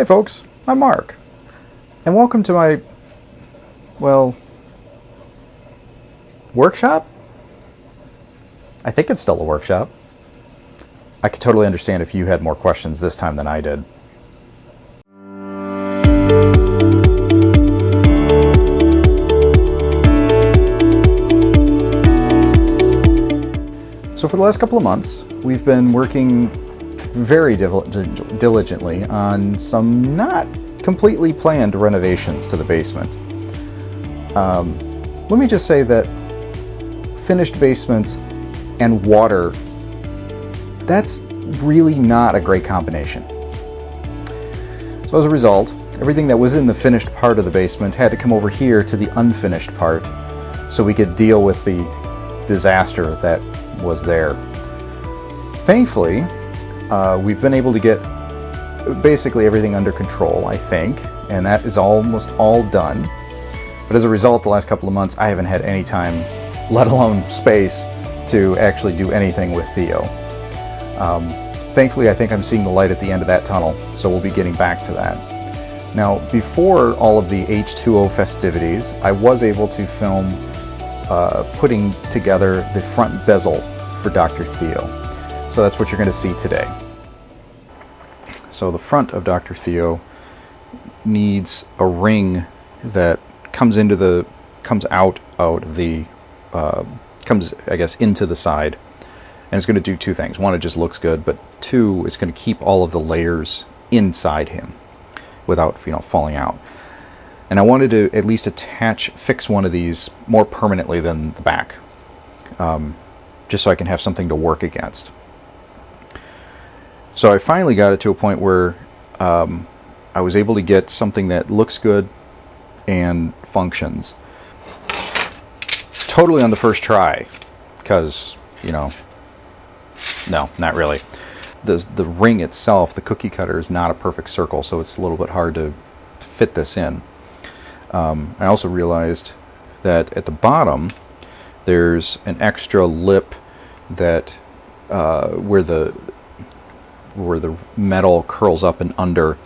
folks, I'm Mark, and welcome to my, well, workshop? I think it's still a workshop. I could totally understand if you had more questions this time than I did. So for the last couple of months, we've been working very diligently on some not completely planned renovations to the basement. Let me just say that finished basements and water, that's really not a great combination. So as a result, everything that was in the finished part of the basement had to come over here to the unfinished part so we could deal with the disaster that was there. Thankfully, we've been able to get basically everything under control, I think, and that is almost all done. But as a result, the last couple of months, I haven't had any time, let alone space, to actually do anything with Theo. Thankfully, I think I'm seeing the light at the end of that tunnel, so we'll be getting back to that. Now, before all of the H2O festivities, I was able to film putting together the front bezel for Dr. Theo. So that's what you're going to see today. So the front of Dr. Theo needs a ring that comes into the, I guess, into the side. And it's going to do two things. One, it just looks good, but two, it's going to keep all of the layers inside him without, falling out. And I wanted to at least fix one of these more permanently than the back, just so I can have something to work against. So I finally got it to a point where I was able to get something that looks good and functions. Totally on the first try, because, no, not really. The ring itself, the cookie cutter, is not a perfect circle, so it's a little bit hard to fit this in. I also realized that at the bottom there's an extra lip that where the metal curls up and under,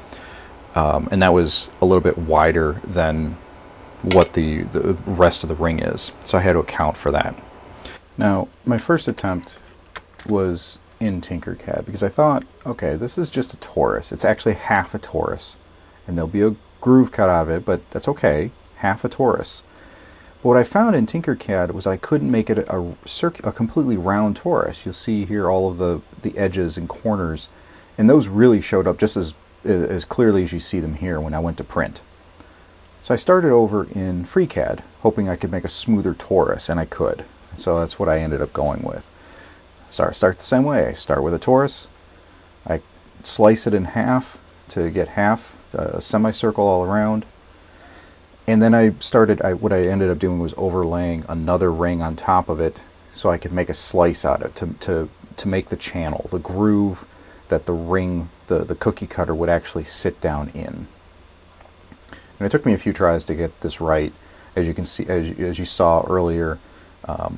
and that was a little bit wider than what the rest of the ring is, so I had to account for that. Now, my first attempt was in Tinkercad because I thought, okay, this is just a torus. It's actually half a torus, and there'll be a groove cut out of it, but that's okay, half a torus. But what I found in Tinkercad was I couldn't make it a completely round torus. You'll see here all of the edges and corners, and those really showed up just as clearly as you see them here when I went to print. So I started over in FreeCAD, hoping I could make a smoother torus, and I could. So that's what I ended up going with. So I start the same way. I start with a torus, I slice it in half to get half, a semicircle all around, and then what I ended up doing was overlaying another ring on top of it so I could make a slice out of it to make the channel, the groove that the ring, the cookie cutter would actually sit down in. And it took me a few tries to get this right. As you can see, as you saw earlier,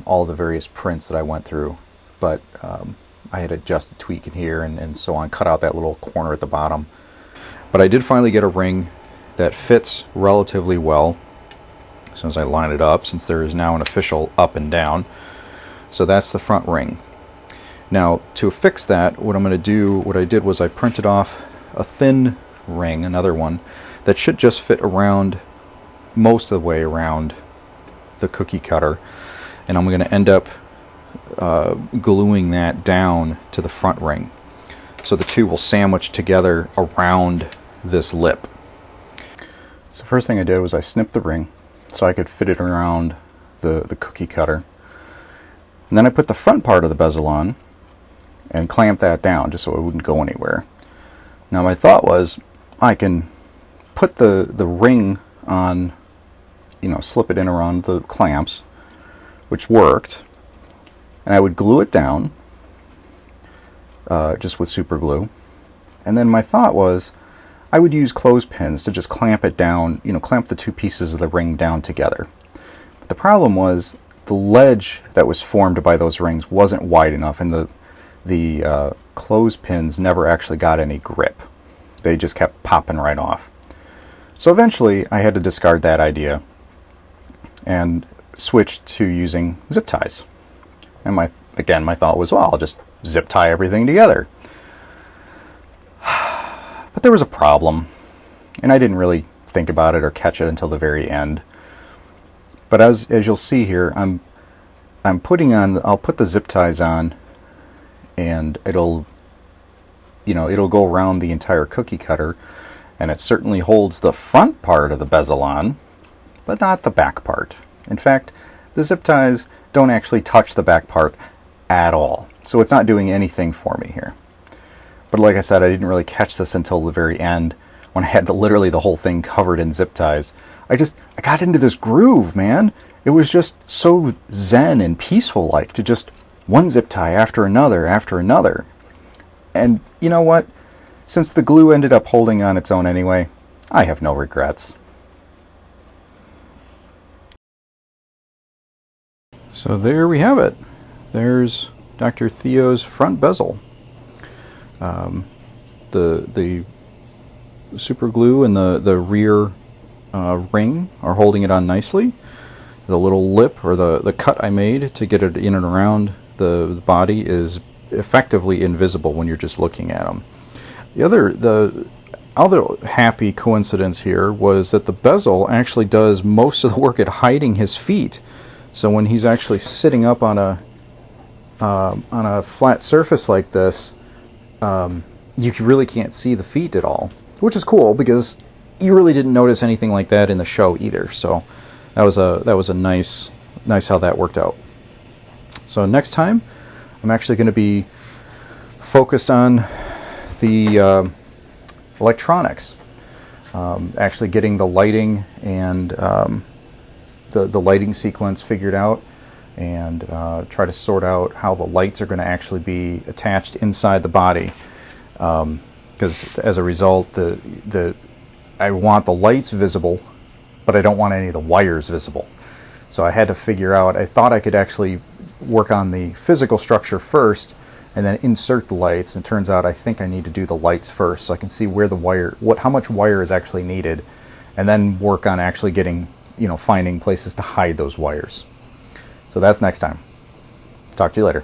all the various prints that I went through, but I had adjusted, tweaking here and so on, cut out that little corner at the bottom. But I did finally get a ring that fits relatively well as soon as I line it up, since there is now an official up and down. So that's the front ring. Now, to fix that, what I did was I printed off a thin ring, another one, that should just fit around most of the way around the cookie cutter. And I'm going to end up gluing that down to the front ring. So the two will sandwich together around this lip. So the first thing I did was I snipped the ring so I could fit it around the cookie cutter. And then I put the front part of the bezel on and clamped that down just so it wouldn't go anywhere. Now my thought was I can put the ring on, slip it in around the clamps, which worked, and I would glue it down just with super glue. And then my thought was I would use clothespins to just clamp it down, clamp the two pieces of the ring down together. But the problem was the ledge that was formed by those rings wasn't wide enough, and the clothespins never actually got any grip. they just kept popping right off. So eventually I had to discard that idea and switch to using zip ties. And my thought was, well, I'll just zip tie everything together. But there was a problem, and I didn't really think about it or catch it until the very end. But as you'll see here, I'll put the zip ties on, and it'll go around the entire cookie cutter, and it certainly holds the front part of the bezel on, but not the back part. In fact, the zip ties don't actually touch the back part at all, so it's not doing anything for me here. But like I said, I didn't really catch this until the very end, when I had literally the whole thing covered in zip ties. I got into this groove, man. It was just so zen and peaceful, like, to just one zip tie after another after another. And you know what? Since the glue ended up holding on its own anyway, I have no regrets. So there we have it. There's Dr. Theo's front bezel. The super glue and the rear ring are holding it on nicely. The little lip, or the cut I made to get it in and around the body, is effectively invisible when you're just looking at them. The other happy coincidence here was that the bezel actually does most of the work at hiding his feet. So when he's actually sitting up on a flat surface like this, you really can't see the feet at all, which is cool because you really didn't notice anything like that in the show either. So that was a nice how that worked out. So next time, I'm actually going to be focused on the electronics, actually getting the lighting and the lighting sequence figured out, and try to sort out how the lights are going to actually be attached inside the body. Because as a result, I want the lights visible, but I don't want any of the wires visible. So I had to figure out, I thought I could actually work on the physical structure first and then insert the lights, and it turns out I think I need to do the lights first so I can see where the wire, how much wire is actually needed, and then work on actually getting, finding places to hide those wires. So that's next time. Talk to you later.